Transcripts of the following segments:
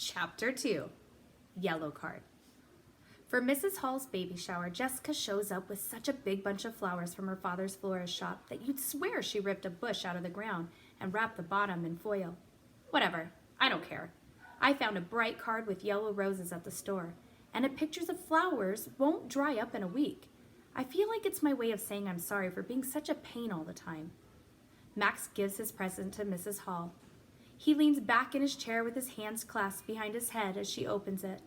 Chapter 2, Yellow Card. For Mrs. Hall's baby shower, Jessica shows up with such a big bunch of flowers from her father's florist shop that you'd swear she ripped a bush out of the ground and wrapped the bottom in foil. Whatever, I don't care. I found a bright card with yellow roses at the store, and pictures of flowers won't dry up in a week. I feel like it's my way of saying I'm sorry for being such a pain all the time. Max gives his present to Mrs. Hall. He leans back in his chair with his hands clasped behind his head as she opens it.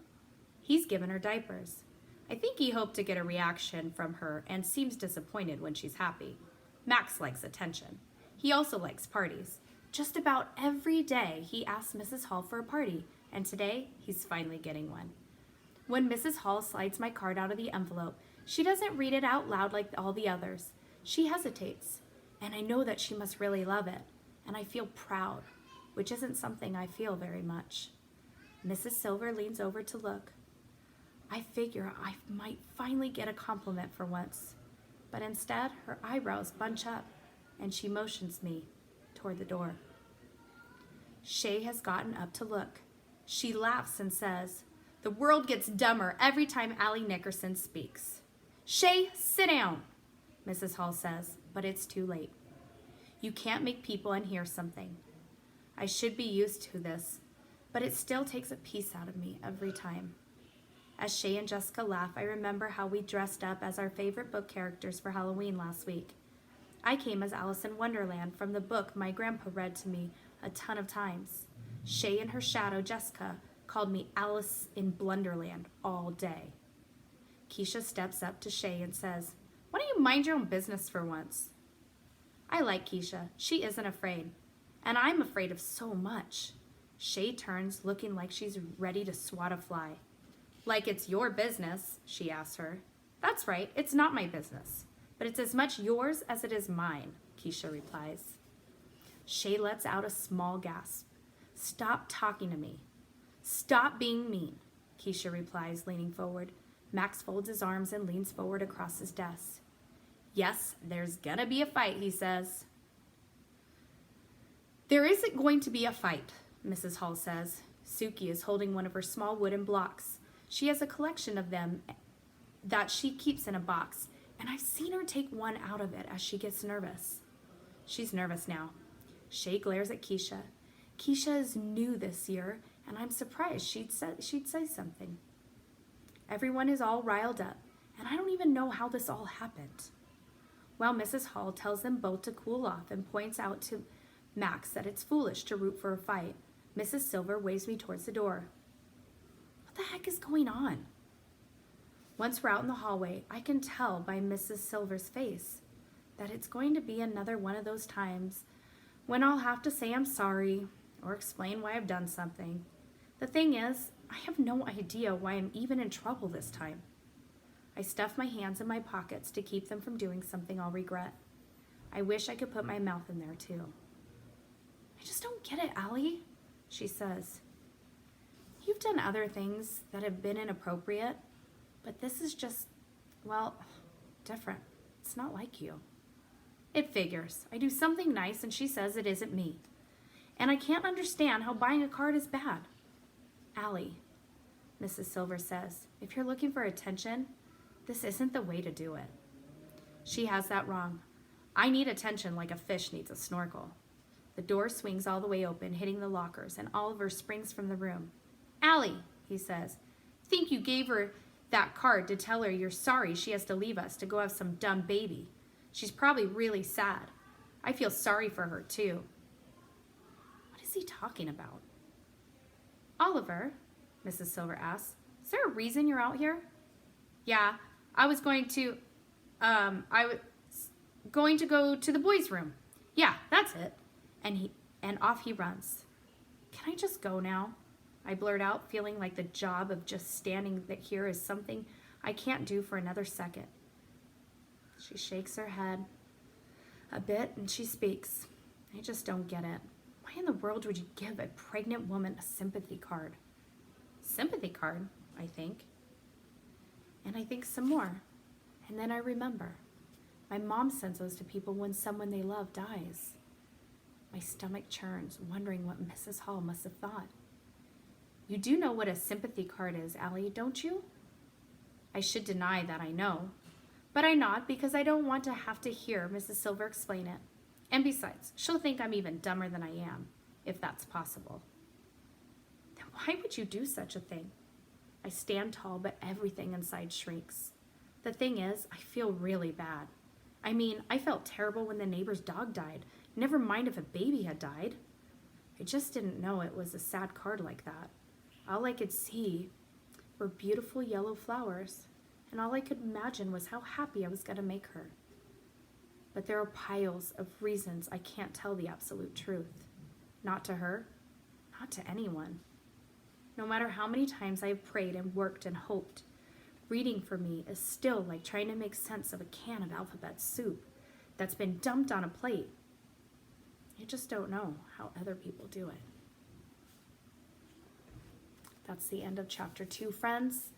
He's given her diapers. I think he hoped to get a reaction from her and seems disappointed when she's happy. Max likes attention. He also likes parties. Just about every day he asks Mrs. Hall for a party, and today he's finally getting one. When Mrs. Hall slides my card out of the envelope, she doesn't read it out loud like all the others. She hesitates, and I know that she must really love it, and I feel proud, which isn't something I feel very much. Mrs. Silver leans over to look. I figure I might finally get a compliment for once, but instead her eyebrows bunch up and she motions me toward the door. Shay has gotten up to look. She laughs and says, "The world gets dumber every time Allie Nickerson speaks." "Shay, sit down," Mrs. Hall says, but it's too late. You can't make people unhear something. I should be used to this, but it still takes a piece out of me every time. As Shay and Jessica laugh, I remember how we dressed up as our favorite book characters for Halloween last week. I came as Alice in Wonderland from the book my grandpa read to me a ton of times. Shay and her shadow, Jessica, called me Alice in Blunderland all day. Keisha steps up to Shay and says, "Why don't you mind your own business for once?" I like Keisha. She isn't afraid. And I'm afraid of so much. Shay turns, looking like she's ready to swat a fly. "Like it's your business," she asks her. "That's right, it's not my business. But it's as much yours as it is mine," Keisha replies. Shay lets out a small gasp. "Stop talking to me. Stop being mean," Keisha replies, leaning forward. Max folds his arms and leans forward across his desk. "Yes, there's gonna be a fight," he says. "There isn't going to be a fight," Mrs. Hall says. Suki is holding one of her small wooden blocks. She has a collection of them that she keeps in a box, and I've seen her take one out of it as she gets nervous. She's nervous now. Shay glares at Keisha. Keisha is new this year, and I'm surprised she'd say something. Everyone is all riled up, and I don't even know how this all happened. While Mrs. Hall tells them both to cool off and points out to Max that it's foolish to root for a fight, Mrs. Silver waves me towards the door. What the heck is going on? Once we're out in the hallway, I can tell by Mrs. Silver's face that it's going to be another one of those times when I'll have to say I'm sorry or explain why I've done something. The thing is, I have no idea why I'm even in trouble this time. I stuff my hands in my pockets to keep them from doing something I'll regret. I wish I could put my mouth in there too. "I just don't get it, Allie," she says. "You've done other things that have been inappropriate, but this is just, well, different. It's not like you." "It figures. I do something nice and she says it isn't me. And I can't understand how buying a card is bad." "Allie," Mrs. Silver says, "if you're looking for attention, this isn't the way to do it." She has that wrong. I need attention like a fish needs a snorkel. The door swings all the way open, hitting the lockers, and Oliver springs from the room. "Allie," he says, "think you gave her that card to tell her you're sorry she has to leave us to go have some dumb baby. She's probably really sad. I feel sorry for her, too." What is he talking about? "Oliver," Mrs. Silver asks, "is there a reason you're out here?" "Yeah, I was going to go to the boys' room. Yeah, that's it." And off he runs. "Can I just go now?" I blurt out, feeling like the job of just standing here is something I can't do for another second. She shakes her head a bit and she speaks. "I just don't get it. Why in the world would you give a pregnant woman a sympathy card?" "Sympathy card?" I think. And I think some more. And then I remember. My mom sends those to people when someone they love dies. My stomach churns, wondering what Mrs. Hall must have thought. You do know what a sympathy card is, Allie, don't you? I should deny that I know, but I nod because I don't want to have to hear Mrs. Silver explain it. And besides, she'll think I'm even dumber than I am, if that's possible. Then why would you do such a thing? I stand tall, but everything inside shrinks. The thing is, I feel really bad. I mean, I felt terrible when the neighbor's dog died. Never mind if a baby had died. I just didn't know it was a sad card like that. All I could see were beautiful yellow flowers, and all I could imagine was how happy I was going to make her. But there are piles of reasons I can't tell the absolute truth. Not to her, not to anyone. No matter how many times I have prayed and worked and hoped, reading for me is still like trying to make sense of a can of alphabet soup that's been dumped on a plate. I just don't know how other people do it. That's the end of chapter 2, friends.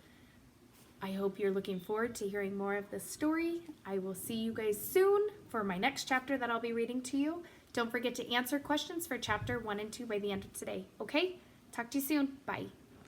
I hope you're looking forward to hearing more of this story. I will see you guys soon for my next chapter that I'll be reading to you. Don't forget to answer questions for chapter 1 and 2 by the end of today, okay? Talk to you soon. Bye.